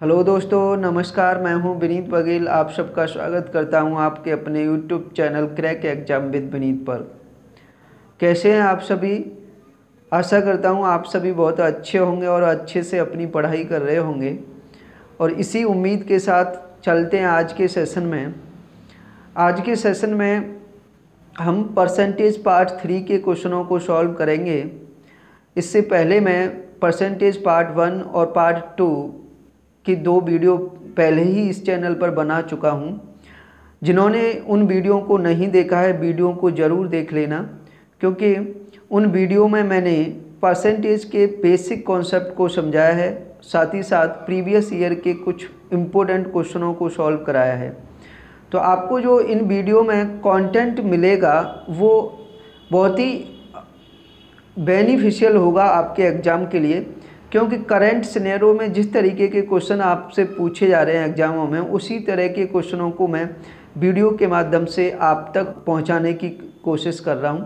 Hello दोस्तों, नमस्कार। मैं हूं विनीत बघेल। आप सबका स्वागत करता हूं आपके अपने YouTube channel crack exam with Vineet पर। कैसे हैं आप सभी? आशा करता हूं आप सभी बहुत अच्छे होंगे और अच्छे से अपनी पढ़ाई कर रहे होंगे। और इसी उम्मीद के साथ चलते हैं आज के सेशन में। आज के सेशन में हम परसेंटेज पार्ट 3 के क्वेश्चनों को सॉल्व करेंगे। इससे पहले मैं परसेंटेज पार्ट 1 और पार्ट 2 की 2 वीडियो पहले ही इस चैनल पर बना चुका हूं। जिन्होंने उन वीडियो को नहीं देखा है, वीडियो को ज़रूर देख लेना, क्योंकि उन वीडियो में मैंने परसेंटेज के बेसिक कॉन्सेप्ट को समझाया है, साथ ही साथ प्रीवियस ईयर के कुछ इम्पोर्टेंट क्वेश्चनों को सॉल्व कराया है। तो आपको जो इन वीडियो में कंटेंट मिलेगा वो बहुत ही बेनिफिशियल होगा आपके एग्ज़ाम के लिए, क्योंकि करंट सिनेरियो में जिस तरीके के क्वेश्चन आपसे पूछे जा रहे हैं एग्जामों में, उसी तरह के क्वेश्चनों को मैं वीडियो के माध्यम से आप तक पहुंचाने की कोशिश कर रहा हूं।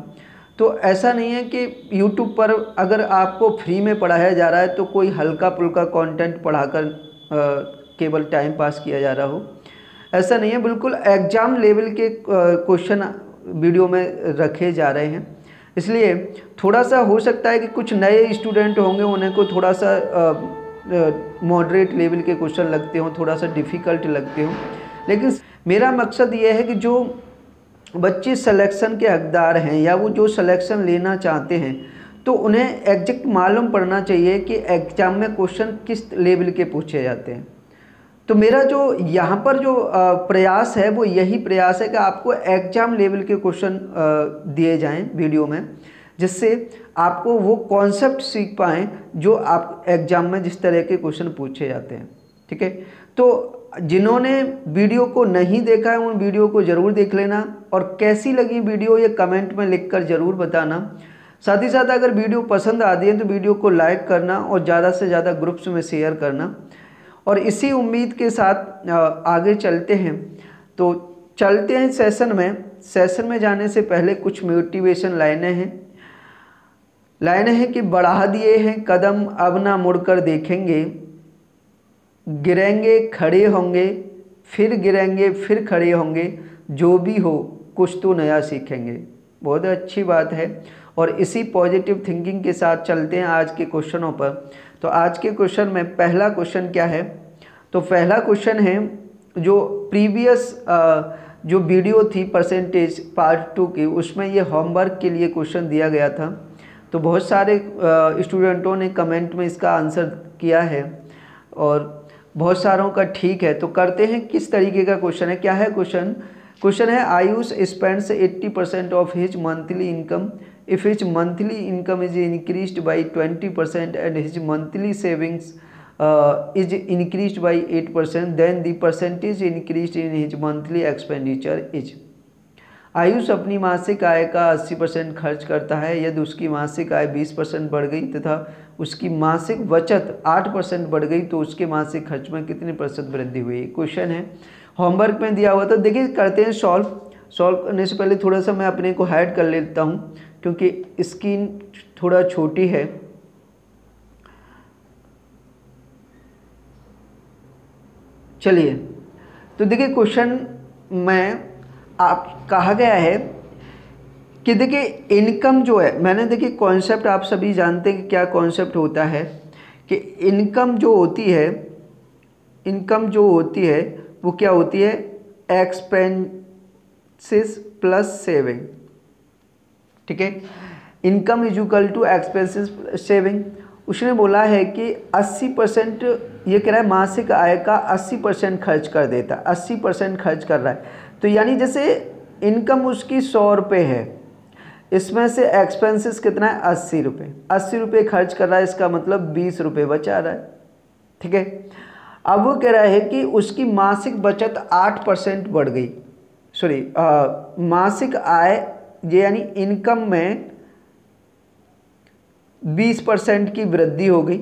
तो ऐसा नहीं है कि यूट्यूब पर अगर आपको फ्री में पढ़ाया जा रहा है तो कोई हल्का फुल्का कंटेंट पढ़ाकर केवल टाइम पास किया जा रहा हो। ऐसा नहीं है, बिल्कुल एग्ज़ाम लेवल के क्वेश्चन वीडियो में रखे जा रहे हैं। इसलिए थोड़ा सा हो सकता है कि कुछ नए स्टूडेंट होंगे, उन्हें को थोड़ा सा मॉडरेट लेवल के क्वेश्चन लगते हों, थोड़ा सा डिफ़िकल्ट लगते हों। लेकिन मेरा मकसद ये है कि जो बच्चे सिलेक्शन के हकदार हैं या वो जो सिलेक्शन लेना चाहते हैं, तो उन्हें एग्जैक्ट मालूम पड़ना चाहिए कि एग्ज़ाम में क्वेश्चन किस लेवल के पूछे जाते हैं। तो मेरा जो यहाँ पर जो प्रयास है वो यही प्रयास है कि आपको एग्ज़ाम लेवल के क्वेश्चन दिए जाएं वीडियो में, जिससे आपको वो कॉन्सेप्ट सीख पाएँ जो आप एग्ज़ाम में जिस तरह के क्वेश्चन पूछे जाते हैं। ठीक है, तो जिन्होंने वीडियो को नहीं देखा है उन वीडियो को ज़रूर देख लेना, और कैसी लगी वीडियो ये कमेंट में लिखकर ज़रूर बताना। साथ ही साथ अगर वीडियो पसंद आती है तो वीडियो को लाइक करना और ज़्यादा से ज़्यादा ग्रुप्स में शेयर करना। और इसी उम्मीद के साथ आगे चलते हैं। तो चलते हैं सेशन में जाने से पहले कुछ मोटिवेशन लाइनें हैं कि बढ़ा दिए हैं कदम अब ना मुड़कर देखेंगे, गिरेंगे खड़े होंगे, फिर गिरेंगे फिर खड़े होंगे, जो भी हो कुछ तो नया सीखेंगे। बहुत अच्छी बात है। और इसी पॉजिटिव थिंकिंग के साथ चलते हैं आज के क्वेश्चनों पर। तो आज के क्वेश्चन में पहला क्वेश्चन क्या है? तो पहला क्वेश्चन है, जो प्रीवियस जो वीडियो थी परसेंटेज पार्ट 2 की, उसमें ये होमवर्क के लिए क्वेश्चन दिया गया था। तो बहुत सारे स्टूडेंटों ने कमेंट में इसका आंसर किया है और बहुत सारों का ठीक है। तो करते हैं किस तरीके का क्वेश्चन है। क्या है क्वेश्चन है, Ayush spends 80% of his monthly income if his monthly income is increased by 20% and his monthly savings is increased by 8%, then the percentage increased in his monthly expenditure is। Ayush अपनी मासिक आय का 80% खर्च करता है। यदि उसकी मासिक आय 20% बढ़ गई तथा उसकी मासिक बचत 8% बढ़ गई तो उसके मासिक खर्च में कितने % वृद्धि हुई? क्वेश्चन है, होमवर्क में दिया हुआ। तो देखिए करते हैं सॉल्व करने से पहले थोड़ा सा मैं अपने को हाइड कर लेता हूँ, क्योंकि स्क्रीन थोड़ा छोटी है। चलिए, तो देखिए क्वेश्चन में आप कहा गया है कि देखिए इनकम जो है, मैंने देखिए कॉन्सेप्ट आप सभी जानते हैं कि क्या कॉन्सेप्ट होता है, कि इनकम जो होती है वो क्या होती है? Expenses plus saving. ठीक है, income is equal to expenses plus saving. उसने बोला है कि 80%, ये कह रहा है मासिक आय का 80% खर्च कर देता, 80% खर्च कर रहा है। तो यानी जैसे इनकम उसकी 100 रुपये है, इसमें से एक्सपेंसेस कितना है? 80 रुपये। 80 रुपये खर्च कर रहा है, इसका मतलब 20 रुपये बचा रहा है। ठीक है, अब वो कह रहा है कि उसकी मासिक बचत 8% बढ़ गई, मासिक आय यानी इनकम में 20% की वृद्धि हो गई,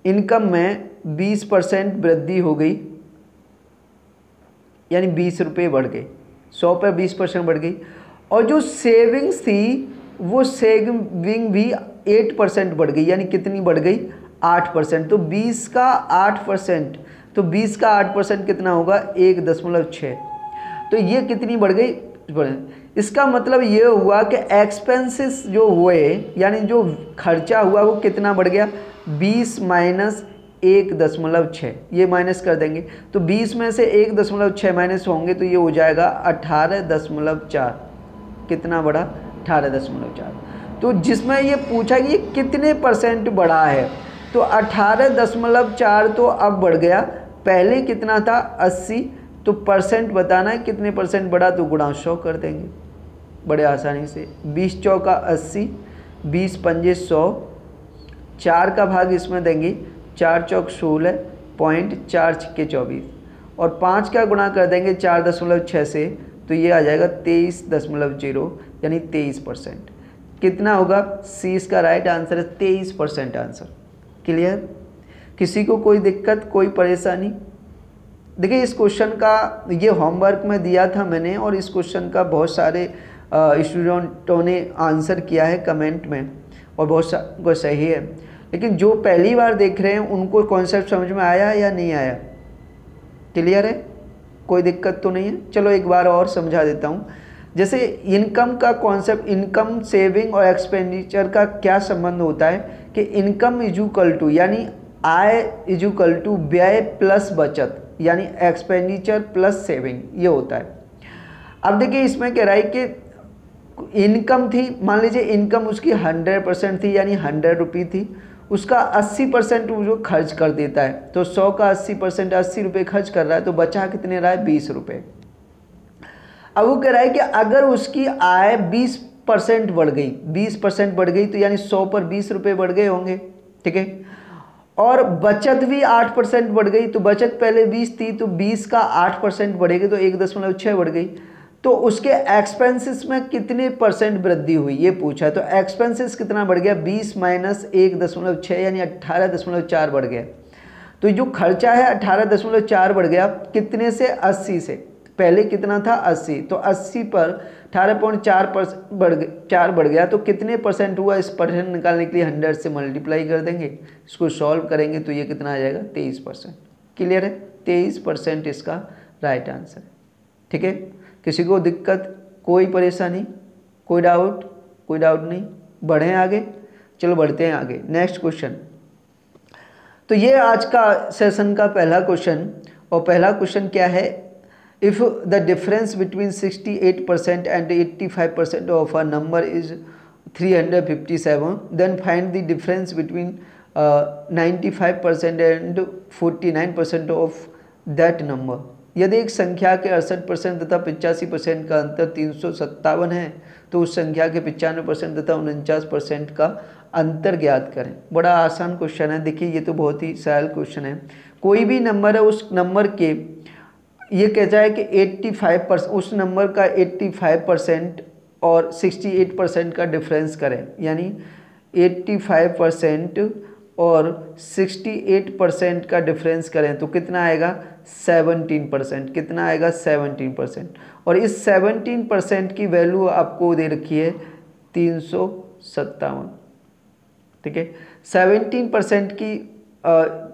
इनकम में 20% वृद्धि हो गई, यानी 20 रुपये बढ़ गए, 100 पर 20% बढ़ गई। और जो सेविंग्स थी वो सेविंग भी 8% बढ़ गई, यानी कितनी बढ़ गई? 8%। तो 20 का 8% तो 20 का 8% कितना होगा 1.6। तो ये कितनी बढ़ गई, इसका मतलब ये हुआ कि एक्सपेंसेस जो हुए यानी जो खर्चा हुआ वो कितना बढ़ गया 20 माइनस 1.6, ये माइनस कर देंगे तो 20 में से 1.6 माइनस होंगे तो ये हो जाएगा 18.4। कितना बढ़ा 18.4। तो जिसमें ये पूछा कि ये कितने परसेंट बढ़ा है तो 18.4 तो अब बढ़ गया, पहले कितना था 80, तो परसेंट बताना है कितने परसेंट बढ़ा तो गुणा 100 कर देंगे बड़े आसानी से। 20 चौका 80, 20 पंजे 100, 4 का भाग इसमें देंगे, 4 चौक 16, पॉइंट 4 छक्के 24 और 5 का गुणा कर देंगे 4.6 से तो ये आ जाएगा 23.0 यानी 23%। कितना होगा सी इसका राइट आंसर है 23% आंसर। क्लियर? किसी को कोई दिक्कत कोई परेशानी? देखिए इस क्वेश्चन का ये होमवर्क में दिया था मैंने और इस क्वेश्चन का बहुत सारे स्टूडेंटों ने आंसर किया है कमेंट में और बहुत को सही है, लेकिन जो पहली बार देख रहे हैं उनको कॉन्सेप्ट समझ में आया या नहीं आया? क्लियर है? कोई दिक्कत तो नहीं है? चलो एक बार और समझा देता हूँ। जैसे इनकम का कॉन्सेप्ट, इनकम सेविंग और एक्सपेंडिचर का क्या संबंध होता है कि इनकम इजुकल टू यानी आय इजुकल टू व्यय प्लस बचत यानी एक्सपेंडिचर प्लस सेविंग, ये होता है। अब देखिए इसमें कह रहा है कि इनकम थी, मान लीजिए इनकम उसकी 100% थी यानी 100 रुपये थी, उसका 80% वो खर्च कर देता है तो 100 का 80% 80 रुपये खर्च कर रहा है तो बचा कितने रहा है 20 रुपये। अब वो कह रहा है कि अगर उसकी आय 20% बढ़ गई, 20% बढ़ गई तो यानी 100 पर 20 रुपये बढ़ गए होंगे, ठीक है, और बचत भी 8% बढ़ गई तो बचत पहले 20 थी तो 20 का 8% बढ़ेगी तो 1.6 बढ़ गई, तो उसके एक्सपेंसेस में कितने परसेंट वृद्धि हुई ये पूछा। तो एक्सपेंसेस कितना बढ़ गया 20 माइनस 1.6 यानी 18.4 बढ़ गया। तो जो खर्चा है 18.4 बढ़ गया, कितने से 80 से, पहले कितना था 80, तो 80 पर 18.4 बढ़ गया तो कितने परसेंट हुआ, इस परसेंट निकालने के लिए 100 से मल्टीप्लाई कर देंगे, इसको सॉल्व करेंगे तो ये कितना आ जाएगा 23%। क्लियर है? 23% इसका राइट आंसर है। ठीक है, किसी को दिक्कत कोई परेशानी कोई डाउट? कोई डाउट नहीं, बढ़ें आगे। चलो बढ़ते हैं आगे, नेक्स्ट क्वेश्चन। तो ये आज का सेशन का पहला क्वेश्चन, और पहला क्वेश्चन क्या है, if the difference between 68% and 85% of a number is 357 then find the difference between 95% and 49% of that number। यदि एक संख्या के 68% तथा 85% का अंतर 357 है तो उस संख्या के 95% तथा 49% का अंतर ज्ञात करें। बड़ा आसान क्वेश्चन है। देखिए ये तो बहुत ही सरल क्वेश्चन है। कोई भी नंबर है, उस नंबर के ये कहता है कि 85% उस नंबर का 85% और 68% का डिफरेंस करें, यानी 85% और 68% का डिफरेंस करें तो कितना आएगा 17%। कितना आएगा 17%। और इस 17% की वैल्यू आपको दे रखी है 357। ठीक है, 17% की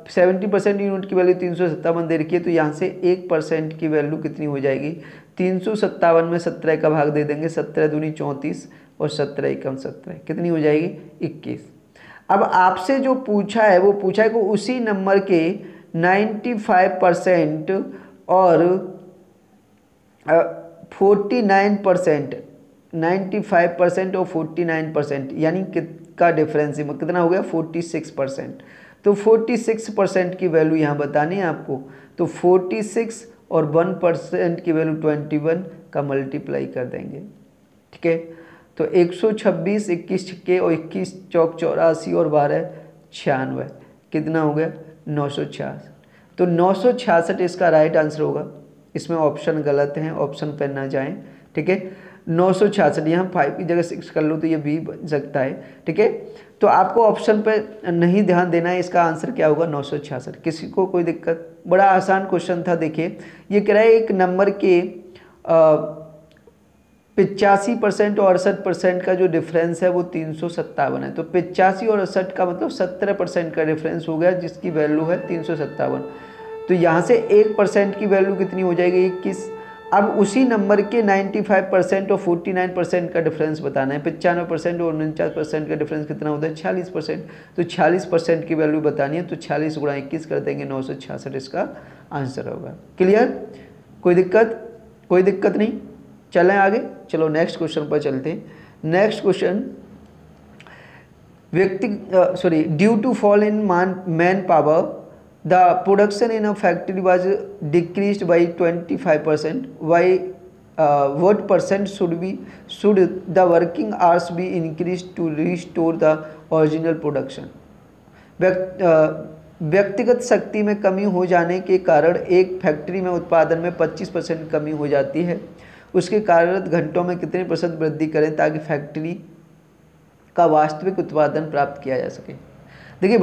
70% यूनिट की वैल्यू 357 दे रखी है, तो यहाँ से 1% की वैल्यू कितनी हो जाएगी 357 में 17 का भाग दे देंगे, 17 दूनी 34 और 17 एकम 17, कितनी हो जाएगी 21। अब आपसे जो पूछा है वो पूछा है कि उसी नंबर के 95% और 49%, 95% और 49% यानी का डिफरेंस कितना हो गया 46%। तो 46% की वैल्यू यहाँ बतानी है आपको, तो 46 और 1% की वैल्यू 21 का मल्टीप्लाई कर देंगे। ठीक है, तो 126, 21 छक्के और 21 चौक 84 और 12 96, कितना हो गया 966। तो 966 इसका राइट आंसर होगा। इसमें ऑप्शन गलत हैं, ऑप्शन पर ना जाएं। ठीक है, 966, यहाँ 5 की जगह 6 कर लो तो ये भी बन सकता है। ठीक है, तो आपको ऑप्शन पे नहीं ध्यान देना है, इसका आंसर क्या होगा 966। किसी को कोई दिक्कत? बड़ा आसान क्वेश्चन था। देखिए ये कह रहा है एक नंबर के 85% और 68% का जो डिफरेंस है वो 357 है। तो 85 और 68 का मतलब 17% का डिफरेंस हो गया, जिसकी वैल्यू है 357। तो यहाँ से 1% की वैल्यू कितनी हो जाएगी 21। अब उसी नंबर के 95% और 49% का डिफरेंस बताना है। 95% और 49% का डिफरेंस कितना होता है 46%। तो 46% की वैल्यू बतानी है, तो 46 गुणा 21 कर देंगे 966 इसका आंसर होगा। क्लियर? कोई दिक्कत नहीं। चलें आगे, चलो नेक्स्ट क्वेश्चन पर चलते हैं। Next question, due to fall in manpower the production in a factory was decreased by 25%। Why what percent should the working hours be increased to restore the original production? व्यक्तिगत शक्ति में कमी हो जाने के कारण एक फैक्ट्री में उत्पादन में 25% कमी हो जाती है। उसके कार्यरत घंटों में कितने % वृद्धि करें ताकि फैक्ट्री का वास्तविक उत्पादन प्राप्त किया जा सके? देखिए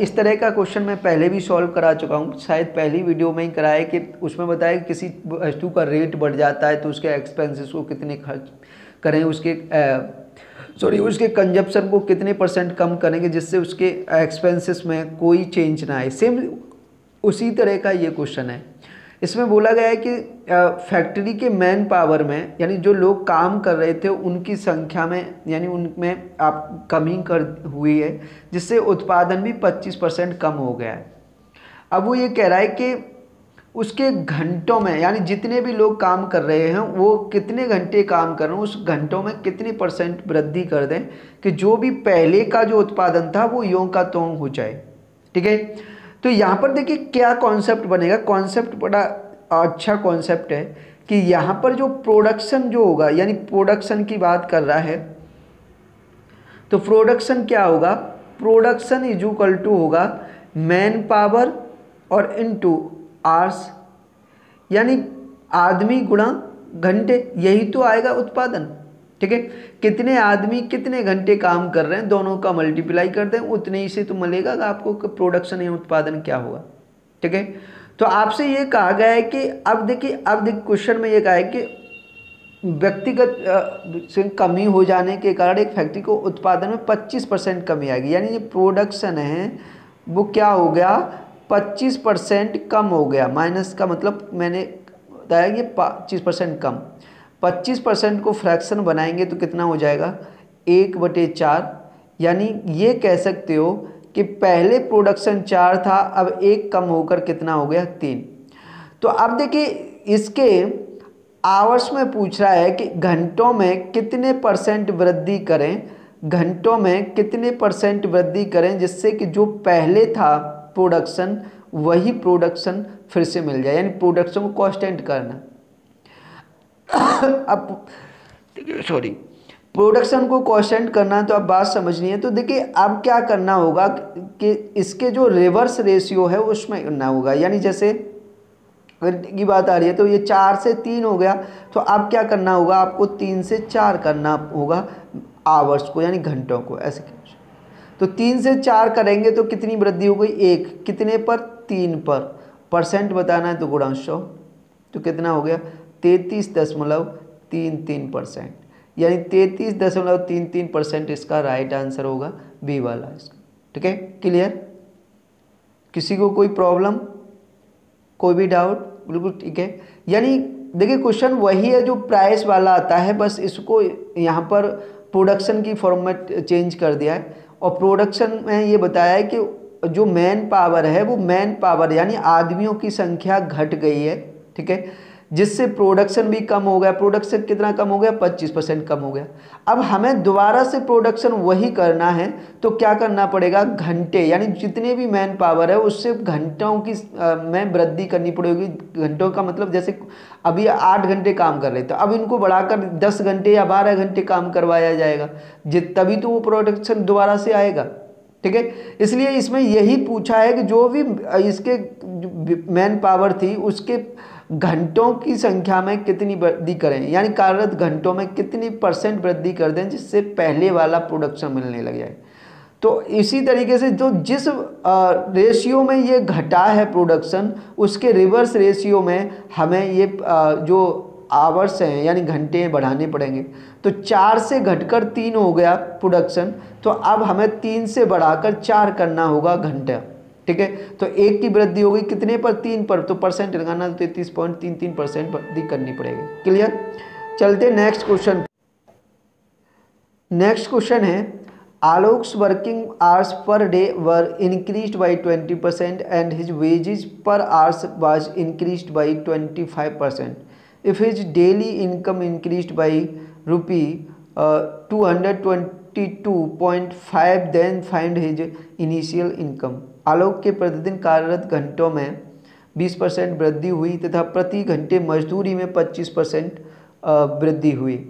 इस तरह का क्वेश्चन मैं पहले भी सॉल्व करा चुका हूँ, शायद पहली वीडियो में ही कराया कि उसमें बताया कि किसी वस्तु का रेट बढ़ जाता है तो उसके एक्सपेंसेस को कितने खर्च करें, उसके कंजप्शन को कितने % कम करेंगे जिससे उसके एक्सपेंसेस में कोई चेंज ना आए। सेम उसी तरह का ये क्वेश्चन है। इसमें बोला गया है कि फैक्ट्री के मैन पावर में, यानी जो लोग काम कर रहे थे उनकी संख्या में, यानी उनमें आप कमी कर हुई है जिससे उत्पादन भी 25% कम हो गया है। अब वो ये कह रहा है कि उसके घंटों में, यानी जितने भी लोग काम कर रहे हैं वो कितने घंटे काम कर रहे हैं, उस घंटों में कितनी % वृद्धि कर दें कि जो भी पहले का जो उत्पादन था वो यों का त्यों हो जाए। ठीक है, तो यहाँ पर देखिए क्या कॉन्सेप्ट बनेगा। कॉन्सेप्ट बड़ा अच्छा कॉन्सेप्ट है कि यहाँ पर जो प्रोडक्शन जो होगा, यानी प्रोडक्शन की बात कर रहा है, तो प्रोडक्शन क्या होगा, प्रोडक्शन इज इक्वल टू होगा मैन पावर और इनटू आवर्स, यानी आदमी गुणा घंटे, यही तो आएगा उत्पादन। ठीक है, कितने आदमी कितने घंटे काम कर रहे हैं दोनों का मल्टीप्लाई कर दें, उतने ही से तो मिलेगा आपको कि प्रोडक्शन या उत्पादन क्या होगा। ठीक है, तो आपसे ये कहा गया है कि अब देखिए क्वेश्चन में ये कहा है कि व्यक्तिगत से कमी हो जाने के कारण एक फैक्ट्री को उत्पादन में 25% कमी आएगी, यानी ये प्रोडक्शन है वो क्या हो गया 25% कम हो गया। माइनस का मतलब मैंने बताया ये 25% कम, 25% को फ्रैक्शन बनाएंगे तो कितना हो जाएगा 1/4, यानी ये कह सकते हो कि पहले प्रोडक्शन 4 था, अब 1 कम होकर कितना हो गया 3। तो अब देखिए इसके आवर्स में पूछ रहा है कि घंटों में कितने % वृद्धि करें, घंटों में कितने % वृद्धि करें जिससे कि जो पहले था प्रोडक्शन वही प्रोडक्शन फिर से मिल जाए, यानी प्रोडक्शन को कांस्टेंट करना। अब प्रोडक्शन को कांस्टेंट करना है तो अब बात समझनी है। तो देखिए अब क्या करना होगा कि इसके जो रिवर्स रेशियो है उसमें करना होगा, यानी जैसे की बात आ रही है तो ये 4 से 3 हो गया, तो अब क्या करना होगा आपको 3 से 4 करना होगा आवर्स को, यानी घंटों को। ऐसे तो 3 से 4 करेंगे तो कितनी वृद्धि हो गई 1, कितने पर 3 पर, परसेंट बताना है तो गुणा 100, तो कितना हो गया 33.33%, यानी 33.33% इसका राइट आंसर होगा बी वाला इसका। ठीक है, क्लियर? किसी को कोई प्रॉब्लम, कोई भी डाउट? बिल्कुल ठीक है। यानी देखिए क्वेश्चन वही है जो प्राइस वाला आता है, बस इसको यहाँ पर प्रोडक्शन की फॉर्मेट चेंज कर दिया है, और प्रोडक्शन में ये बताया है कि जो मैन पावर है वो मैन पावर यानी आदमियों की संख्या घट गई है। ठीक है, जिससे प्रोडक्शन भी कम हो गया। प्रोडक्शन कितना कम हो गया 25% कम हो गया। अब हमें दोबारा से प्रोडक्शन वही करना है तो क्या करना पड़ेगा, घंटे, यानी जितने भी मैन पावर है उससे घंटों की में वृद्धि करनी पड़ेगी। घंटों का मतलब जैसे अभी 8 घंटे काम कर रहे थे, अब इनको बढ़ाकर 10 घंटे या 12 घंटे काम करवाया जाएगा, तभी तो वो प्रोडक्शन दोबारा से आएगा। ठीक है, इसलिए इसमें यही पूछा है कि जो भी इसके मैन पावर थी उसके घंटों की संख्या में कितनी वृद्धि करें, यानी कार्यरत घंटों में कितनी % वृद्धि कर दें जिससे पहले वाला प्रोडक्शन मिलने लग जाए। तो इसी तरीके से जो जिस रेशियो में ये घटा है प्रोडक्शन, उसके रिवर्स रेशियो में हमें ये जो आवर्स हैं यानी घंटे बढ़ाने पड़ेंगे। तो 4 से घटकर 3 हो गया प्रोडक्शन, तो अब हमें 3 से बढ़ाकर 4 करना होगा घंटा। ठीक है। तो 1 की वृद्धि हो गई कितने पर, 3 पर, तो परसेंट लगाना, 33.33% वृद्धि करनी पड़ेगी। क्लियर। चलते नेक्स्ट क्वेश्चन। नेक्स्ट क्वेश्चन है Alok's working hours per day were increased by 20% and his wages per hours was increased by 25%. If his daily income increased by rupee 222.5 then find his initial income. Alok के प्रतिदिन कार्यरत घंटों में 20% वृद्धि हुई तथा प्रति घंटे मजदूरी में 25% वृद्धि हुई।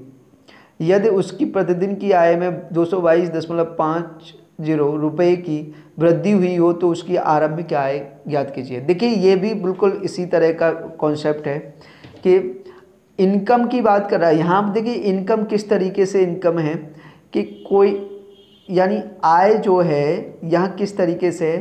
यदि उसकी प्रतिदिन की आय में 222.50 रुपये की वृद्धि हुई हो तो उसकी आरंभिक आय ज्ञात कीजिए। देखिए ये भी बिल्कुल इसी तरह का कॉन्सेप्ट है कि इनकम की बात कर रहा है। यहाँ पर देखिए इनकम किस तरीके से इनकम है कि कोई यानी आय जो है यहाँ किस तरीके से है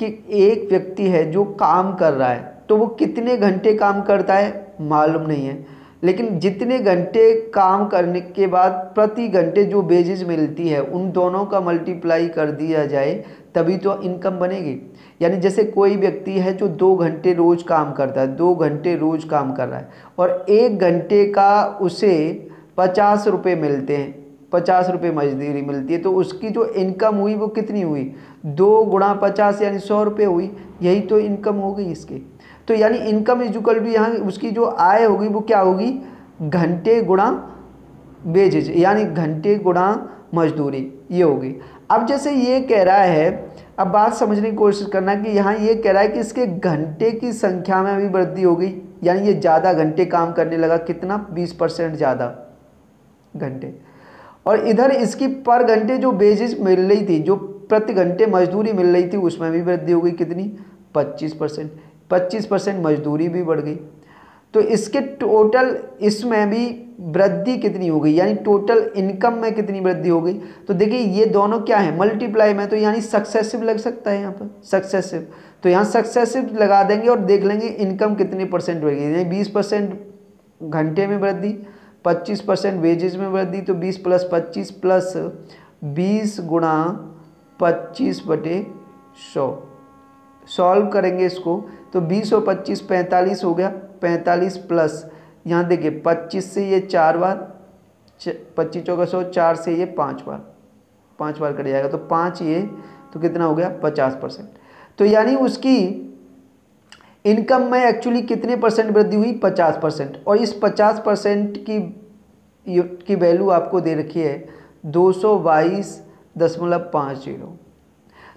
कि एक व्यक्ति है जो काम कर रहा है, तो वो कितने घंटे काम करता है मालूम नहीं है, लेकिन जितने घंटे काम करने के बाद प्रति घंटे जो वेजेज मिलती है उन दोनों का मल्टीप्लाई कर दिया जाए तभी तो इनकम बनेगी। यानी जैसे कोई व्यक्ति है जो 2 घंटे रोज़ काम करता है, 2 घंटे रोज़ काम कर रहा है और 1 घंटे का उसे 50 रुपये मिलते हैं, 50 रुपये मजदूरी मिलती है, तो उसकी जो इनकम हुई वो कितनी हुई, 2 गुणा 50 यानी 100 रुपये हुई। यही तो इनकम हो गई इसकी। तो यानी इनकम इजुकल भी यहाँ उसकी जो आय होगी वो क्या होगी, घंटे गुणा वेजेज यानी घंटे गुणा मजदूरी, ये होगी। अब जैसे ये कह रहा है, अब बात समझने की कोशिश करना कि यहाँ ये कह रहा है कि इसके घंटे की संख्या में भी वृद्धि हो गई, यानी ये ज़्यादा घंटे काम करने लगा, कितना 20% ज़्यादा घंटे। और इधर इसकी पर घंटे जो वेजेस मिल रही थी, जो प्रति घंटे मजदूरी मिल रही थी, उसमें भी वृद्धि हो गई, कितनी 25%। 25% मजदूरी भी बढ़ गई। तो इसके टोटल इसमें भी वृद्धि कितनी हो गई, यानी टोटल इनकम में कितनी वृद्धि हो गई। तो देखिए ये दोनों क्या है, मल्टीप्लाई में, तो यानी सक्सेसिव लग सकता है यहाँ पर, सक्सेसिव। तो यहाँ सक्सेसिव लगा देंगे और देख लेंगे इनकम कितने परसेंट बढ़ेगी, यानी 20% घंटे में वृद्धि, 25% वेजेज में वृद्धि। तो 20 + 25 प्लस 20 गुणा 25/100 सॉल्व करेंगे इसको, तो 20 और 25 45 हो गया, 45 प्लस यहाँ देखिए 25 से ये 4 बार, 25 चौका 100, 4 से ये 5 बार, 5 बार कट जाएगा, तो 5 ये, तो कितना हो गया 50%। तो यानी उसकी इनकम में एक्चुअली कितने परसेंट वृद्धि हुई, 50%। और इस 50% की वैल्यू आपको दे रखी है 222.50।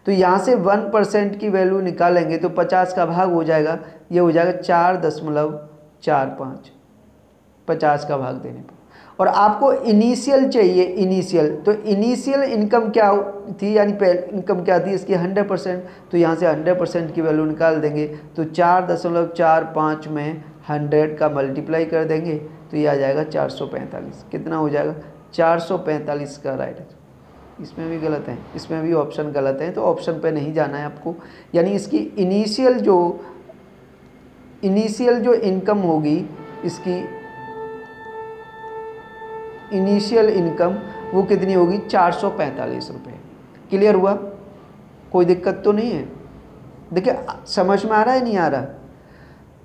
तो यहाँ से 1% की वैल्यू निकालेंगे तो 50 का भाग हो जाएगा, ये हो जाएगा 4.45, 50 का भाग देने पर। और आपको इनिशियल चाहिए, इनिशियल, तो इनिशियल इनकम क्या थी, यानी इनकम क्या थी इसकी 100%। तो यहाँ से 100% की वैल्यू निकाल देंगे, तो 4.45 में 100 का मल्टीप्लाई कर देंगे, तो ये आ जाएगा 445। कितना हो जाएगा 445 का राइट है। इसमें भी गलत है, इसमें भी ऑप्शन गलत है, तो ऑप्शन पे नहीं जाना है आपको। यानी इसकी इनिशियल जो इनकम होगी, इसकी इनिशियल इनकम वो कितनी होगी, 445 रुपये। क्लियर हुआ, कोई दिक्कत तो नहीं है। देखिए समझ में आ रहा है, नहीं आ रहा,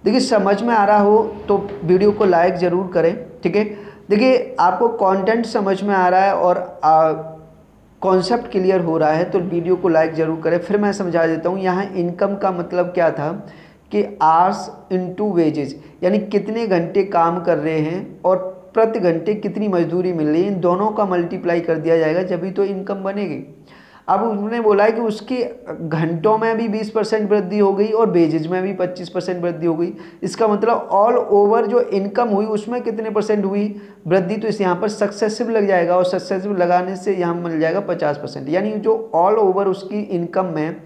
देखिए समझ में आ रहा हो तो वीडियो को लाइक ज़रूर करें, ठीक है। देखिए आपको कंटेंट समझ में आ रहा है और कॉन्सेप्ट क्लियर हो रहा है तो वीडियो को लाइक ज़रूर करें। फिर मैं समझा देता हूँ, यहाँ इनकम का मतलब क्या था कि आवर्स इनटू वेजेज, यानी कितने घंटे काम कर रहे हैं और प्रति घंटे कितनी मजदूरी मिल रही है, इन दोनों का मल्टीप्लाई कर दिया जाएगा, जभी तो इनकम बनेगी। अब उन्होंने बोला है कि उसकी घंटों में भी 20% वृद्धि हो गई और वेजेज में भी 25% वृद्धि हो गई। इसका मतलब ऑल ओवर जो इनकम हुई उसमें कितने परसेंट हुई वृद्धि, तो इस यहाँ पर सक्सेसिव लग जाएगा और सक्सेसिव लगाने से यहाँ मिल जाएगा 50%, यानी जो ऑल ओवर उसकी इनकम में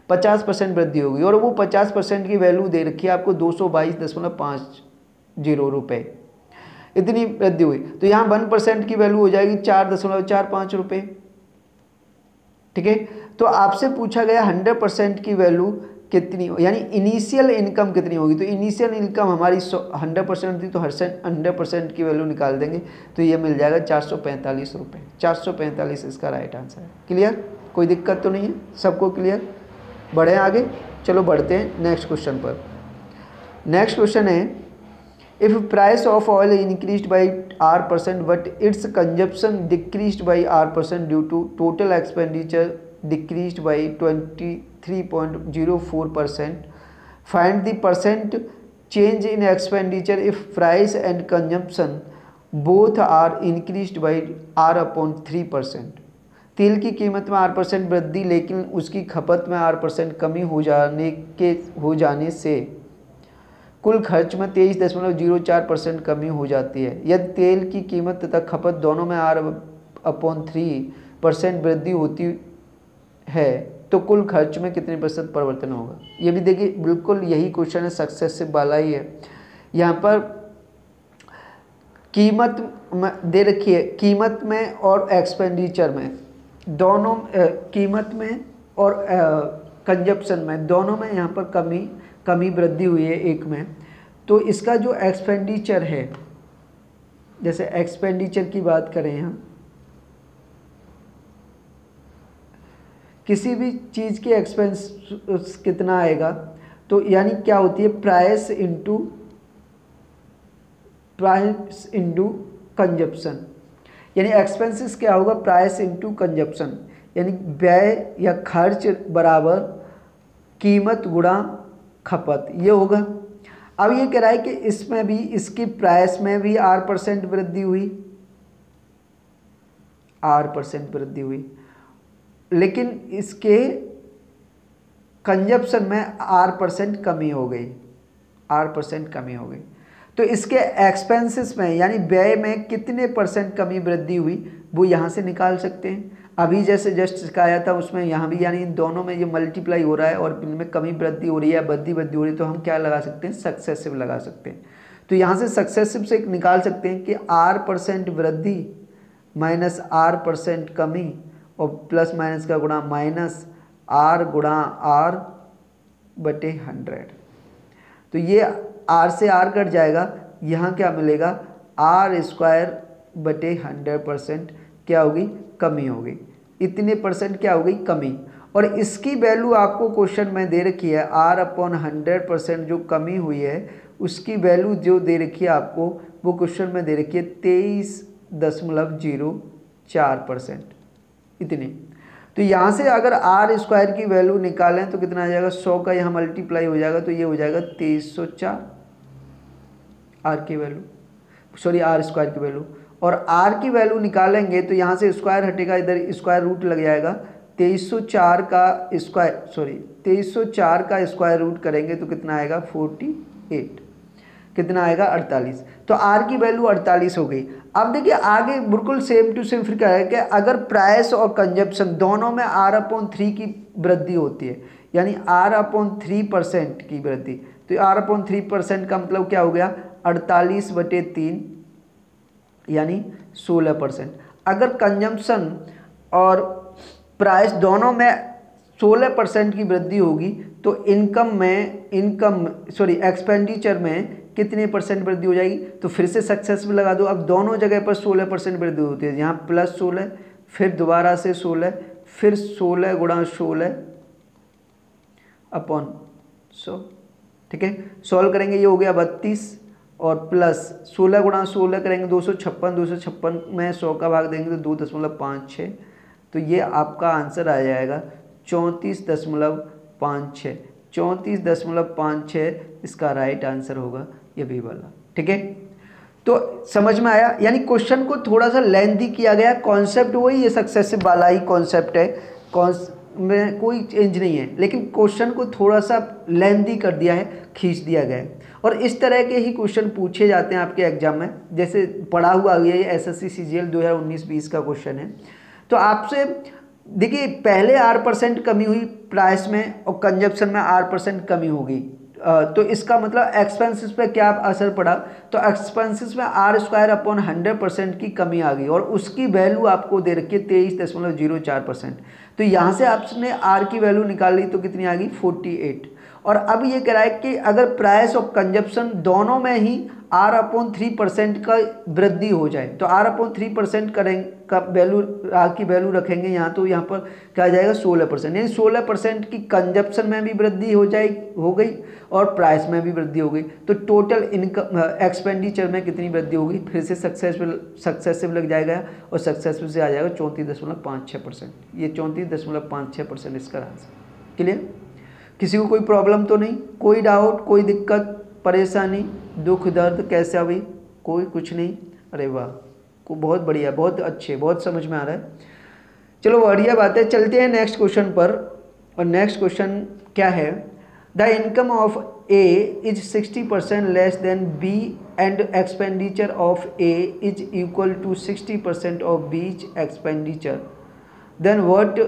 50% वृद्धि होगी। और वो 50% की वैल्यू दे रखी है आपको 222.50 रुपये, इतनी वृद्धि हुई। तो यहाँ 1% की वैल्यू हो जाएगी 4.45 रुपये, ठीक है। तो आपसे पूछा गया 100% की वैल्यू कितनी, यानी इनिशियल इनकम कितनी होगी, तो इनिशियल इनकम हमारी 100% थी, तो 100% की वैल्यू निकाल देंगे, तो ये मिल जाएगा 445 रुपये। 445 इसका राइट आंसर है। क्लियर, कोई दिक्कत तो नहीं है, सबको क्लियर। बढ़े आगे। चलो बढ़ते हैं नेक्स्ट क्वेश्चन पर। नेक्स्ट क्वेश्चन है, if price of oil increased by R% but its consumption decreased by R% due to total expenditure decreased by 23.04%, find the percent change in expenditure if price and consumption both are increased by R/3%। तेल की कीमत में R% वृद्धि लेकिन उसकी खपत में R% कमी हो जाने से कुल खर्च में 23.04% कमी हो जाती है। यदि तेल की कीमत तथा खपत दोनों में R/3% वृद्धि होती है तो कुल खर्च में कितने % परिवर्तन होगा। ये भी देखिए बिल्कुल यही क्वेश्चन है, सक्सेसिव वाला ही है। यहाँ पर कीमत में दे रखी है, कीमत में और एक्सपेंडिचर में दोनों, कीमत में और कंजप्शन में दोनों में यहाँ पर कमी वृद्धि हुई है एक में। तो इसका जो एक्सपेंडिचर है, जैसे एक्सपेंडिचर की बात करें हम, किसी भी चीज़ की एक्सपेंस कितना आएगा तो यानी क्या होती है, प्राइस इंटू कंजप्शन, यानी एक्सपेंसेस क्या होगा, प्राइस इंटू कंजप्शन, यानी व्यय या खर्च बराबर कीमत गुणा खपत, ये होगा। अब ये कह रहा है कि इसमें भी, इसकी प्राइस में भी R% वृद्धि हुई, R% वृद्धि हुई, लेकिन इसके कंजप्शन में R% कमी हो गई, R% कमी हो गई। तो इसके एक्सपेंसेस में यानी व्यय में कितने % कमी वृद्धि हुई वो यहाँ से निकाल सकते हैं। अभी जैसे जस्ट सिखाया था उसमें यहाँ भी, यानी इन दोनों में ये मल्टीप्लाई हो रहा है और इनमें कमी वृद्धि हो रही है, वृद्धि हो रही है, तो हम क्या लगा सकते हैं, सक्सेसिव लगा सकते हैं। तो यहाँ से सक्सेसिव से निकाल सकते हैं कि R% वृद्धि माइनस R% कमी और प्लस माइनस का गुणा माइनस R गुणा R/100। तो ये R से R कट जाएगा, यहाँ क्या मिलेगा, R²/100% क्या होगी, कमी होगी, इतने % क्या हो गई, कमी। और इसकी वैल्यू आपको क्वेश्चन में दे रखी है, R/100% जो कमी हुई है उसकी वैल्यू जो दे रखी है आपको, वो क्वेश्चन में दे रखी है 23.04%, इतने। तो यहाँ से अगर R² की वैल्यू निकालें तो कितना आ जाएगा, 100 का यहाँ मल्टीप्लाई हो जाएगा तो ये हो जाएगा 2304 R की वैल्यू, सॉरी R² की वैल्यू। और R की वैल्यू निकालेंगे तो यहाँ से स्क्वायर हटेगा, इधर स्क्वायर रूट लग जाएगा, 2304 का स्क्वायर रूट करेंगे तो कितना आएगा, 48, कितना आएगा, 48। तो R की वैल्यू 48 हो गई। अब देखिए आगे बिल्कुल सेम टू सेम फिर क्या है कि अगर प्राइस और कंजप्शन दोनों में R/3 की वृद्धि होती है, यानी R/3% की वृद्धि, तो R/3% का मतलब क्या हो गया, 48/3 यानी 16%। अगर कंजम्पशन और प्राइस दोनों में 16% की वृद्धि होगी तो एक्सपेंडिचर में कितने % वृद्धि हो जाएगी। तो फिर से सक्सेसफुल लगा दो। अब दोनों जगह पर 16% वृद्धि होती है, यहाँ +16, फिर दोबारा से 16, फिर 16 गुणा 16/100, ठीक है। सॉल्व करेंगे, ये हो गया 32 और प्लस 16 गुणा 16 करेंगे 256 में 100 का भाग देंगे तो 2.56, तो ये आपका आंसर आ जाएगा 34.56। 34.56 इसका राइट आंसर होगा, ये भी वाला, ठीक है। तो समझ में आया, यानी क्वेश्चन को थोड़ा सा लेंथी किया गया, कॉन्सेप्ट वही ये सक्सेसिव वाला ही कॉन्सेप्ट है, में कोई चेंज नहीं है, लेकिन क्वेश्चन को थोड़ा सा लेंथी कर दिया है, खींच दिया गया है। और इस तरह के ही क्वेश्चन पूछे जाते हैं आपके एग्जाम में, जैसे पढ़ा हुआ ये SSC CGL 2019-20 का क्वेश्चन है। तो आपसे देखिए पहले R% कमी हुई प्राइस में और कंजप्शन में R% कमी होगी, तो इसका मतलब एक्सपेंसेस पे क्या असर पड़ा, तो एक्सपेंसेस में R²/100% की कमी आ गई और उसकी वैल्यू आपको दे रखी है 23.04%। तो यहाँ से आपने R की वैल्यू निकाल ली तो कितनी आ गई, 48। और अब ये कह रहा है कि अगर प्राइस ऑफ कंजप्शन दोनों में ही R/3% का वृद्धि हो जाए, तो R/3% करेंगे का वैल्यू की वैल्यू रखेंगे यहाँ, तो यहाँ पर क्या जाएगा 16%, यानी 16% की कंजप्शन में भी वृद्धि हो गई और प्राइस में भी वृद्धि हो गई। तो टोटल इनकम एक्सपेंडिचर में कितनी वृद्धि होगी, फिर से सक्सेसिव लग जाएगा और सक्सेसिव से आ जाएगा 34.56%। ये 34.56% इसका आंसर। क्लियर? किसी को कोई प्रॉब्लम तो नहीं, कोई डाउट, कोई दिक्कत, परेशानी, दुख दर्द कैसा भी, कोई कुछ नहीं? अरे वाह, को बहुत बढ़िया, बहुत अच्छे, बहुत समझ में आ रहा है। चलो बढ़िया बात है, चलते हैं नेक्स्ट क्वेश्चन पर। और नेक्स्ट क्वेश्चन क्या है, the income of A is 60% less than B and expenditure of A is equal to 60% of B's expenditure, then what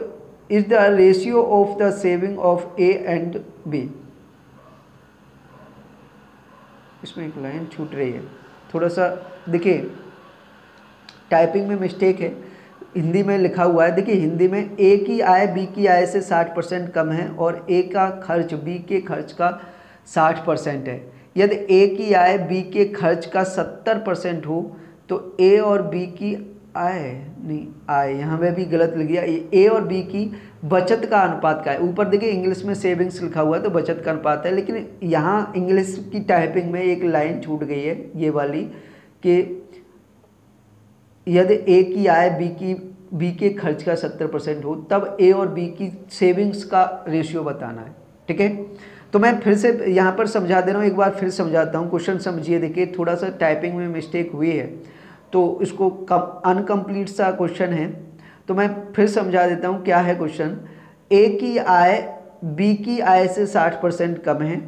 is the ratio of the saving of A and B. इसमें एक line छूट रही है, थोड़ा सा देखिए, typing में mistake है, हिंदी में लिखा हुआ है। देखिए हिंदी में ए की आय बी की आय से 60% कम है और ए का खर्च बी के खर्च का 60% है। यदि ए की आय बी के खर्च का 70% हो तो ए और बी की आय नहीं, आय यहाँ में भी गलत लग गया, ए और बी की बचत का अनुपात का है। ऊपर देखिए इंग्लिश में सेविंग्स लिखा हुआ है तो बचत का अनुपात है, लेकिन यहाँ इंग्लिश की टाइपिंग में एक लाइन छूट गई है ये वाली कि यदि ए की आय बी के खर्च का 70% हो तब ए और बी की सेविंग्स का रेशियो बताना है। ठीक है, तो मैं फिर से यहाँ पर समझा दे रहा हूँ, एक बार फिर समझाता हूँ। क्वेश्चन समझिए, देखिए थोड़ा सा टाइपिंग में मिस्टेक हुई है तो इसको अनकम्प्लीट सा क्वेश्चन है, तो मैं फिर समझा देता हूँ क्या है क्वेश्चन। ए की आय बी की आय से 60% कम है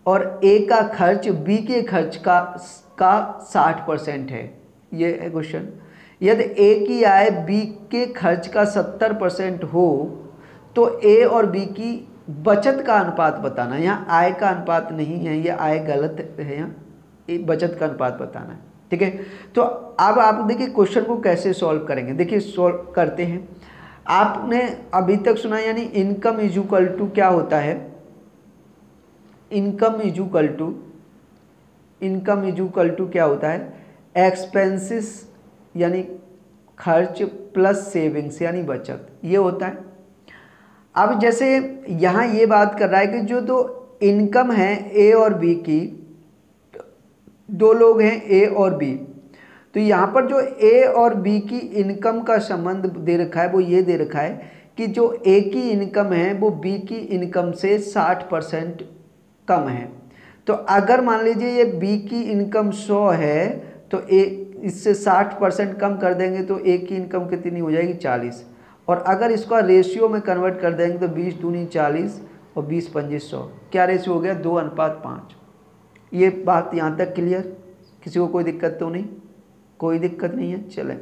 और ए का खर्च बी के खर्च का 60% है, ये है क्वेश्चन। यदि ए की आय बी के खर्च का 70% हो तो ए और बी की बचत का अनुपात बताना। यहाँ आय का अनुपात नहीं है, ये आय गलत है, यहाँ बचत का अनुपात बताना है। ठीक है, तो अब आप देखिए क्वेश्चन को कैसे सॉल्व करेंगे। देखिए सॉल्व करते हैं। आपने अभी तक सुना, यानी इनकम इज इक्वल टू क्या होता है, इनकम इज इक्वल टू क्या होता है, एक्सपेंसेस यानी खर्च प्लस सेविंग्स यानी बचत, ये होता है। अब जैसे यहाँ ये बात कर रहा है कि जो दो इनकम है ए और बी की, दो लोग हैं ए और बी, तो यहाँ पर जो ए और बी की इनकम का संबंध दे रखा है वो ये दे रखा है कि जो ए की इनकम है वो बी की इनकम से 60% कम है। तो अगर मान लीजिए ये बी की इनकम 100 है तो ए इससे 60% कम कर देंगे तो ए की इनकम कितनी हो जाएगी 40। और अगर इसका रेशियो में कन्वर्ट कर देंगे तो 20 दूनी 40 और 20 पंजे 100, क्या रेशियो हो गया 2:5। ये बात यहाँ तक क्लियर, किसी को कोई दिक्कत तो नहीं, कोई दिक्कत नहीं है। चलें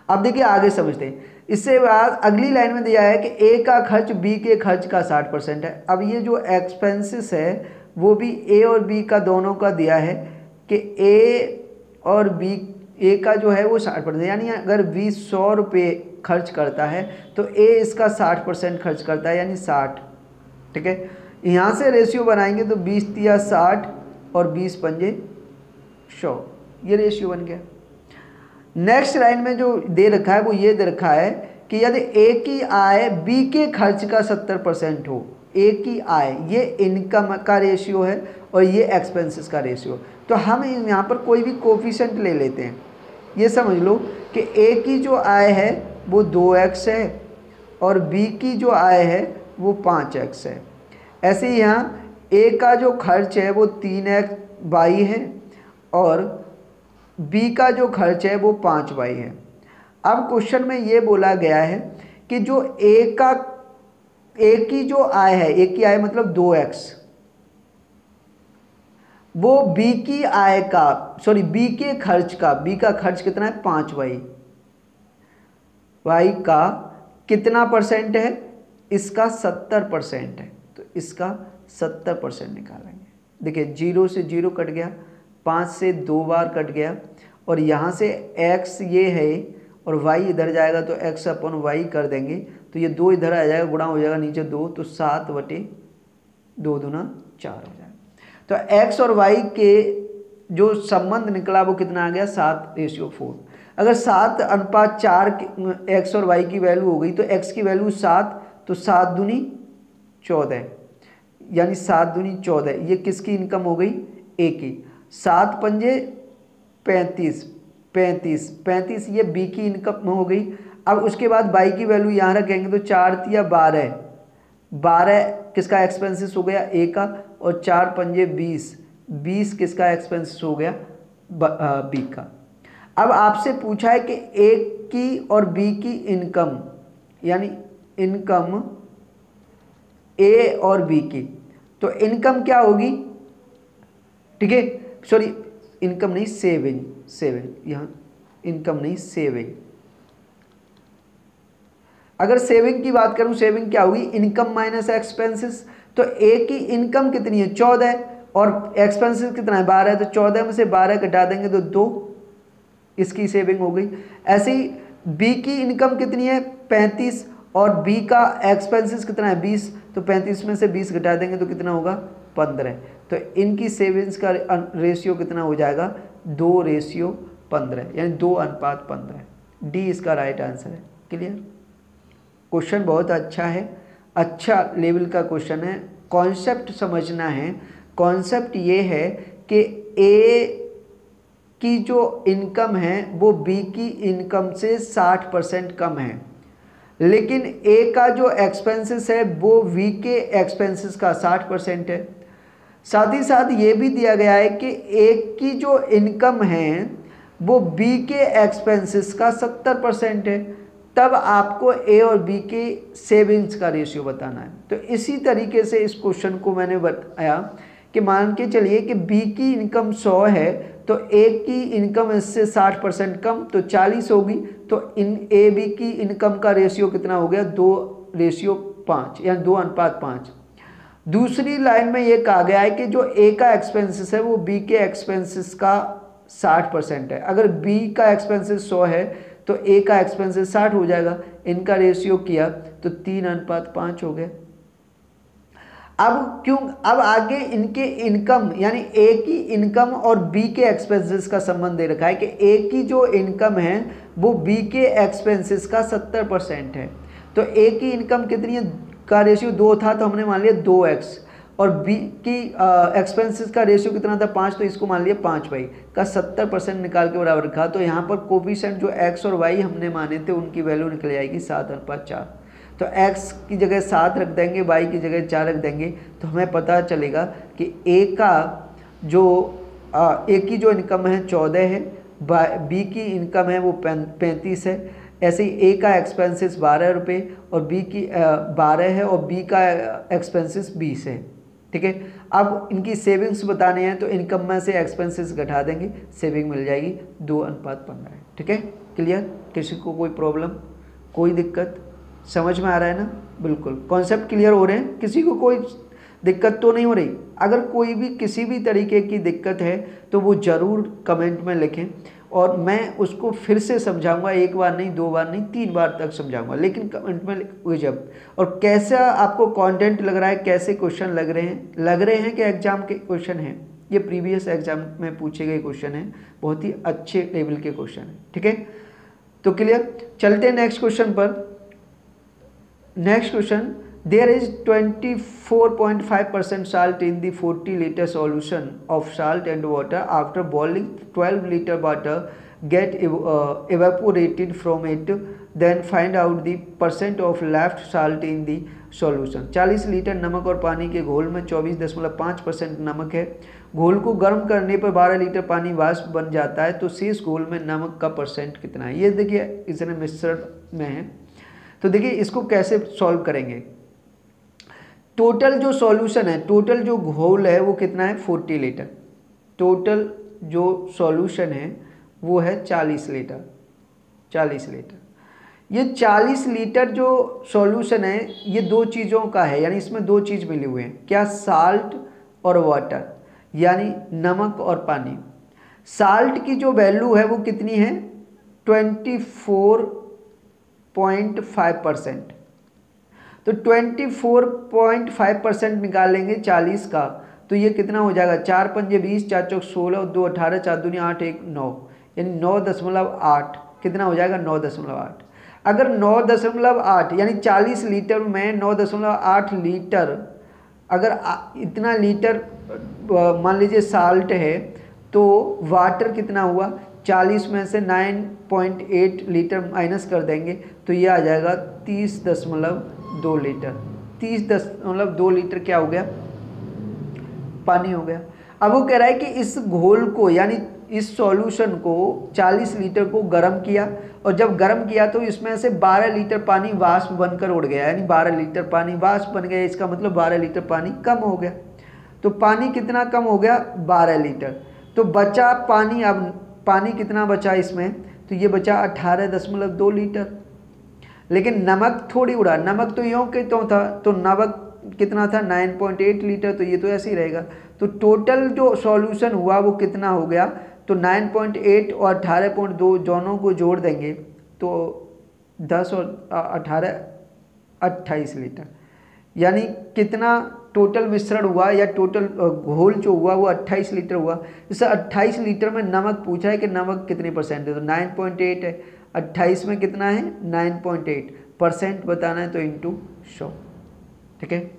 अब देखिए आगे समझते हैं। इससे बाद अगली लाइन में दिया है कि ए का खर्च बी के खर्च का 60% है। अब ये जो एक्सपेंसेस है वो भी ए और बी का दोनों का दिया है कि ए और बी, ए का जो है वो 60%, यानी अगर बी 100 रुपये खर्च करता है तो ए इसका 60% खर्च करता है यानी 60। ठीक है, यहाँ से रेशियो बनाएंगे तो 20 तिया 60 और 20 पंजे 100, ये रेशियो बन गया। नेक्स्ट लाइन में जो दे रखा है वो ये दे रखा है कि यदि ए की आय बी के खर्च का 70% हो, ए की आय ये इनकम का रेशियो है और ये एक्सपेंसेस का रेशियो, तो हम यहाँ पर कोई भी कोफिशिएंट ले लेते हैं। ये समझ लो कि ए की जो आय है वो 2x है और बी की जो आय है वो 5x है। ऐसे ही यहाँ ए का जो खर्च है वो 3y है और बी का जो खर्च है वो 5y है। अब क्वेश्चन में ये बोला गया है कि जो ए की जो आय है, ए की आय मतलब 2x, वो बी की आय का बी के खर्च का, बी का खर्च कितना है 5y, y का कितना परसेंट है, इसका 70% है, तो इसका 70% निकालेंगे। देखिए 0 से 0 कट गया, 5 से 2 बार कट गया और यहाँ से x ये है और y इधर जाएगा तो x/y कर देंगे, तो ये 2 इधर आ जाएगा, गुणा हो जाएगा नीचे 2, तो 7/2 दूना 4 हो जाएगा। तो x और y के जो संबंध निकला वो कितना आ गया 7:4। अगर 7:4 x और y की वैल्यू हो गई तो x की वैल्यू 7, तो 7 दूनी 14, यानी 7 दूनी 14। ये किसकी इनकम हो गई? ए की। 7 पंजे 35, 35 ये बी की इनकम हो गई। अब उसके बाद y की वैल्यू यहाँ रखेंगे तो 4 तिया 12, 12 किसका एक्सपेंसेस हो गया? ए का। और 4 पंजे 20, 20 किसका एक्सपेंसेस हो गया? बी का। अब आपसे पूछा है कि ए की और बी की इनकम, यानी इनकम ए और बी की, तो इनकम क्या होगी? ठीक है, सॉरी इनकम नहीं, सेविंग, सेविंग यहाँ इनकम नहीं, सेविंग। अगर सेविंग की बात करूं, सेविंग क्या होगी? Income minus expenses. तो ए की इनकम कितनी है? 14 और एक्सपेंसेस कितना है? 12 है। तो 14 में से 12 घटा देंगे तो 2, इसकी सेविंग हो गई। ऐसे ही बी की इनकम कितनी है? 35 और बी का एक्सपेंसेस कितना है? 20। तो 35 में से 20 घटा देंगे तो कितना होगा? 15। तो इनकी सेविंग्स का रेशियो कितना हो जाएगा? 2:15, यानी 2:15। डी इसका राइट आंसर है। क्लियर? क्वेश्चन बहुत अच्छा है, अच्छा लेवल का क्वेश्चन है। कॉन्सेप्ट समझना है। कॉन्सेप्ट ये है कि ए की जो इनकम है वो बी की इनकम से 60% कम है, लेकिन ए का जो एक्सपेंसेस है वो बी के एक्सपेंसेस का 60% है। साथ ही साथ ये भी दिया गया है कि ए की जो इनकम है वो बी के एक्सपेंसेस का 70% है। तब आपको ए और बी के सेविंग्स का रेशियो बताना है। तो इसी तरीके से इस क्वेश्चन को मैंने बताया कि मान के चलिए कि बी की इनकम 100 है, तो ए की इनकम इससे 60% कम, तो 40 होगी। तो इन ए बी की इनकम का रेशियो कितना हो गया? 2:5, यानी 2:5। दूसरी लाइन में ये कहा गया है कि जो ए का एक्सपेंसेस है वो बी के एक्सपेंसेस का 60% है। अगर बी का एक्सपेंसेस 100 है तो ए का एक्सपेंसेस 60 हो जाएगा। इनका रेशियो किया तो 3:5 हो गए। अब आगे इनके इनकम, यानी ए की इनकम और बी के एक्सपेंसेस का संबंध दे रखा है कि ए की जो इनकम है वो बी के एक्सपेंसेस का 70% है। तो ए की इनकम कितनी है का रेशियो 2 था, तो हमने मान लिया 2x, और बी की एक्सपेंसेस का रेशियो कितना था? 5, तो इसको मान लिया 5y का 70% निकाल के बराबर रखा। तो यहाँ पर कोफिशिएंट जो x और y हमने माने थे उनकी वैल्यू निकल जाएगी 7:4। तो x की जगह 7 रख देंगे, y की जगह 4 रख देंगे, तो हमें पता चलेगा कि ए की जो इनकम है 14 है, बी की इनकम है वो 35 है। ऐसे ही ए का एक्सपेंसेस 12 रुपये और बी की 12 है, और बी का एक्सपेंसेस 20 है। ठीक है, अब इनकी सेविंग्स बताने हैं तो इनकम में से एक्सपेंसेस घटा देंगे, सेविंग मिल जाएगी 2:15। ठीक है, क्लियर? किसी को कोई प्रॉब्लम, कोई दिक्कत? समझ में आ रहा है ना? बिल्कुल, कॉन्सेप्ट क्लियर हो रहे हैं? किसी को कोई दिक्कत तो नहीं हो रही? अगर कोई भी किसी भी तरीके की दिक्कत है तो वो ज़रूर कमेंट में लिखें, और मैं उसको फिर से समझाऊंगा। 1 बार नहीं, 2 बार नहीं, 3 बार तक समझाऊंगा, लेकिन कमेंट में लिखिए जब। और कैसा आपको कंटेंट लग रहा है, कैसे क्वेश्चन लग रहे हैं कि एग्जाम के क्वेश्चन हैं? ये प्रीवियस एग्जाम में पूछे गए क्वेश्चन हैं, बहुत ही अच्छे लेवल के क्वेश्चन हैं। ठीक है, तो क्लियर? चलते हैं नेक्स्ट क्वेश्चन पर। Next question, there is 24.5% salt in the 40-liter solution of salt and water. After boiling 12-liter water get evaporated from it, then find out the percent of left salt in the solution. 40 litre नमक और पानी के घोल में 24.5% नमक है। घोल को गर्म करने पर 12 लीटर पानी वाष्प बन जाता है, तो शेष घोल में नमक का परसेंट कितना है? ये देखिए इसने मिश्रण में है। तो देखिए इसको कैसे सॉल्व करेंगे। टोटल जो सॉल्यूशन है, टोटल जो घोल है वो कितना है? 40 लीटर। टोटल जो सॉल्यूशन है वो है 40 लीटर। 40 लीटर। ये 40 लीटर जो सॉल्यूशन है ये 2 चीज़ों का है, यानी इसमें 2 चीज़ मिले हुए हैं। क्या? साल्ट और वाटर, यानी नमक और पानी। साल्ट की जो वैल्यू है वो कितनी है? 24.5%। तो 24.5% निकालेंगे 40 का, तो ये कितना हो जाएगा, 4 पंजे 20, 4 चौक 16, 2 18, 4 दूनी 8, 1 9, यानी 9.8 कितना हो जाएगा 9.8। अगर 9.8 यानी 40 लीटर में 9.8 लीटर, अगर इतना लीटर मान लीजिए साल्ट है, तो वाटर कितना हुआ, 40 में से 9.8 लीटर माइनस कर देंगे तो ये आ जाएगा 30.2 लीटर। 30.2 लीटर क्या हो गया, पानी हो गया। अब वो कह रहा है कि इस घोल को यानी इस सॉल्यूशन को 40 लीटर को गर्म किया, और जब गर्म किया तो इसमें से 12 लीटर पानी वाष्प बनकर उड़ गया, यानी 12 लीटर पानी वाष्प बन गया। इसका मतलब 12 लीटर पानी कम हो गया। तो पानी कितना कम हो गया, 12 लीटर। तो बचा पानी, अब पानी कितना बचा इसमें, तो ये बचा 18.2 लीटर। लेकिन नमक थोड़ी उड़ा, नमक तो यूँ के तो था, तो नमक कितना था 9.8 लीटर, तो ये तो ऐसे ही रहेगा। तो टोटल जो सॉल्यूशन हुआ वो कितना हो गया, तो 9.8 और 18.2 दोनों को जोड़ देंगे तो 10 और 18 28 लीटर, यानी कितना टोटल मिश्रण हुआ या टोटल घोल जो हुआ वो 28 लीटर हुआ। जैसे 28 लीटर में नमक पूछा है कि नमक कितने परसेंट है, तो 9.8 है, 28 में कितना है 9.8% बताना है, तो इंटू 100। ठीक है,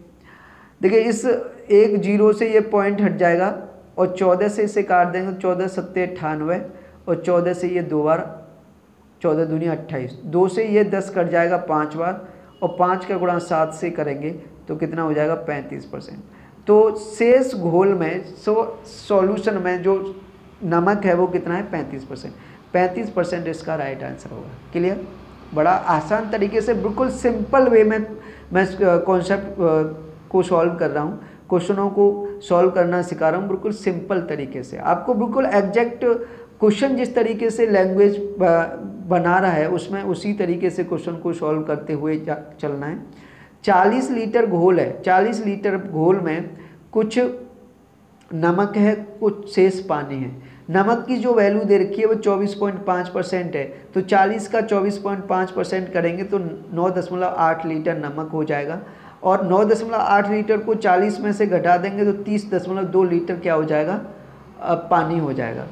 देखिए इस 1 0 से ये पॉइंट हट जाएगा और 14 से इसे काट देंगे, 14 सत्ते 98 और 14 से ये 2 बार, 14 दूनी 28, 2 से ये 10 कट जाएगा 5 बार, और 5 का गुणा 7 से करेंगे तो कितना हो जाएगा 35%। तो शेष घोल में सॉल्यूशन में जो नमक है वो कितना है 35%। 35% इसका राइट आंसर होगा। क्लियर, बड़ा आसान तरीके से बिल्कुल सिंपल वे में मैं कॉन्सेप्ट को सॉल्व कर रहा हूँ, क्वेश्चनों को सॉल्व करना सिखा रहा हूँ बिल्कुल सिंपल तरीके से। आपको बिल्कुल एग्जैक्ट क्वेश्चन जिस तरीके से लैंग्वेज बना रहा है उसमें उसी तरीके से क्वेश्चन को सॉल्व करते हुए चलना है। 40 लीटर घोल है, 40 लीटर घोल में कुछ नमक है, कुछ शेष पानी है। नमक की जो वैल्यू दे रखी है वो 24.5% है, तो 40 का 24.5% करेंगे तो 9.8 लीटर नमक हो जाएगा, और 9.8 लीटर को 40 में से घटा देंगे तो 30.2 लीटर क्या हो जाएगा, पानी हो जाएगा।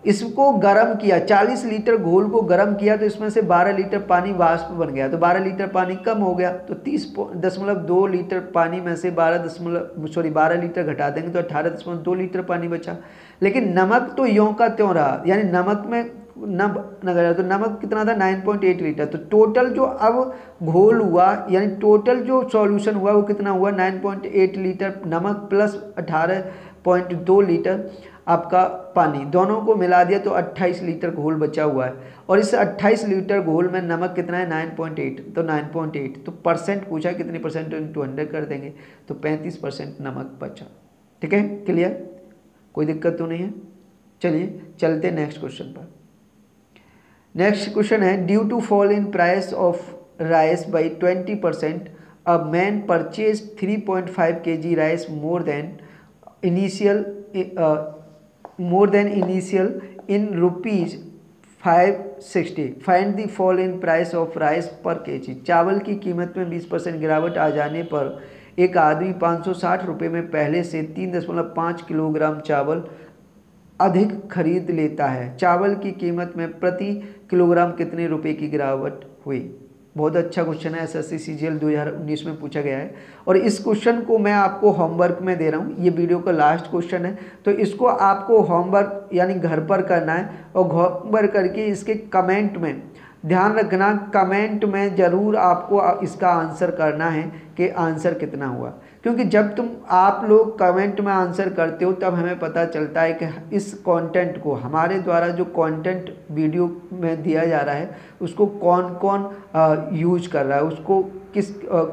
इसको गर्म किया, 40 लीटर घोल को गर्म किया तो इसमें से 12 लीटर पानी वाष्प बन गया, तो 12 लीटर पानी कम हो गया, तो 30.2 लीटर पानी में से 12 लीटर घटा देंगे तो 18.2 लीटर पानी बचा। लेकिन नमक तो यों का त्यों रहा, यानी नमक में तो नमक कितना था 9.8 लीटर। तो टोटल जो अब घोल हुआ यानी टोटल जो सॉल्यूशन हुआ वो कितना हुआ 9.8 लीटर नमक प्लस 18.2 लीटर आपका पानी, दोनों को मिला दिया तो 28 लीटर घोल बचा हुआ है। और इस 28 लीटर घोल में नमक कितना है 9.8, तो 9.8 तो परसेंट पूछा कितने परसेंट, इंटू 100 कर देंगे तो 35% नमक बचा। ठीक है, क्लियर, कोई दिक्कत तो नहीं है। चलिए चलते नेक्स्ट क्वेश्चन पर। नेक्स्ट क्वेश्चन है, due to fall in price of rice by 20%, a man purchase 3.5 kg rice more than initial in rupees 560। Find the fall in price of rice per kg. चावल की कीमत में 20% गिरावट आ जाने पर एक आदमी 560 रुपये में पहले से 3.5 किलोग्राम चावल अधिक खरीद लेता है। चावल की कीमत में प्रति किलोग्राम कितने रुपए की गिरावट हुई। बहुत अच्छा क्वेश्चन है, एसएससी सीजीएल 2019 में पूछा गया है, और इस क्वेश्चन को मैं आपको होमवर्क में दे रहा हूँ। ये वीडियो का लास्ट क्वेश्चन है, तो इसको आपको होमवर्क यानी घर पर करना है, और होमवर्क करके इसके कमेंट में ध्यान रखना, कमेंट में ज़रूर आपको इसका आंसर करना है कि आंसर कितना हुआ, क्योंकि जब आप लोग कमेंट में आंसर करते हो तब हमें पता चलता है कि इस कंटेंट को हमारे द्वारा जो कंटेंट वीडियो में दिया जा रहा है उसको कौन कौन यूज कर रहा है, उसको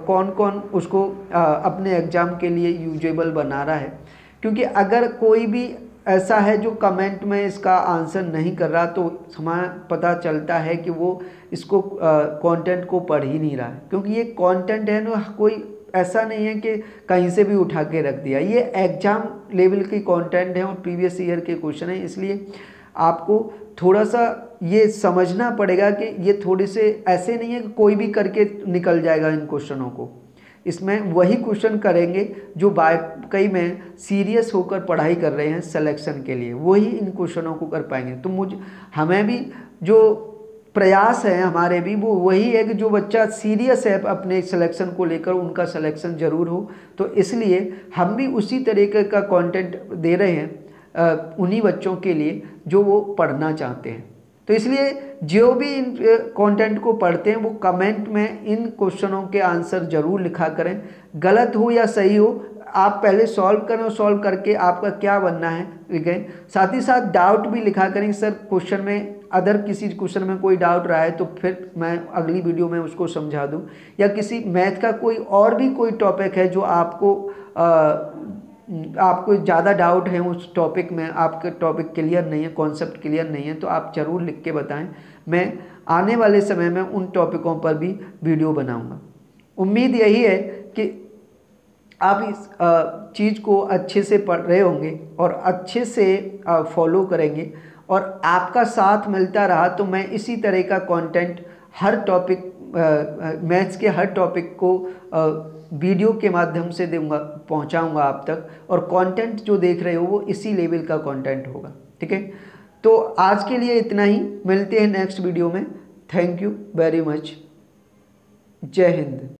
कौन कौन उसको अपने एग्ज़ाम के लिए यूजेबल बना रहा है। क्योंकि अगर कोई भी ऐसा है जो कमेंट में इसका आंसर नहीं कर रहा तो हमें पता चलता है कि वो इसको कंटेंट को पढ़ ही नहीं रहा है, क्योंकि ये कंटेंट है ना, कोई ऐसा नहीं है कि कहीं से भी उठा के रख दिया, ये एग्जाम लेवल की कंटेंट है और प्रीवियस ईयर के क्वेश्चन है। इसलिए आपको थोड़ा सा ये समझना पड़ेगा कि ये थोड़े से ऐसे नहीं है कि कोई भी करके निकल जाएगा इन क्वेश्चनों को। इसमें वही क्वेश्चन करेंगे जो वाकई में सीरियस होकर पढ़ाई कर रहे हैं सिलेक्शन के लिए, वही इन क्वेश्चनों को कर पाएंगे। तो हमें भी जो प्रयास है हमारे भी वो वही है कि जो बच्चा सीरियस है अपने सिलेक्शन को लेकर उनका सिलेक्शन ज़रूर हो। तो इसलिए हम भी उसी तरीके का कंटेंट दे रहे हैं उन्हीं बच्चों के लिए जो वो पढ़ना चाहते हैं। तो इसलिए जो भी इन कंटेंट को पढ़ते हैं वो कमेंट में इन क्वेश्चनों के आंसर ज़रूर लिखा करें, गलत हो या सही हो आप पहले सॉल्व करें और सॉल्व करके आपका क्या बनना है लिखें। साथ ही साथ डाउट भी लिखा करें, सर क्वेश्चन में अदर किसी क्वेश्चन में कोई डाउट रहा है तो फिर मैं अगली वीडियो में उसको समझा दूं, या किसी मैथ का कोई और भी कोई टॉपिक है जो आपको ज़्यादा डाउट है उस टॉपिक में, आपका टॉपिक क्लियर नहीं है, कॉन्सेप्ट क्लियर नहीं है, तो आप ज़रूर लिख के बताएं। मैं आने वाले समय में उन टॉपिकों पर भी वीडियो बनाऊंगा। उम्मीद यही है कि आप इस चीज़ को अच्छे से पढ़ रहे होंगे और अच्छे से फॉलो करेंगे और आपका साथ मिलता रहा तो मैं इसी तरह का कंटेंट हर टॉपिक मैथ्स के हर टॉपिक को वीडियो के माध्यम से दूंगा, पहुंचाऊंगा आप तक, और कंटेंट जो देख रहे हो वो इसी लेवल का कंटेंट होगा। ठीक है, तो आज के लिए इतना ही, मिलते हैं नेक्स्ट वीडियो में। Thank you very much. जय हिंद।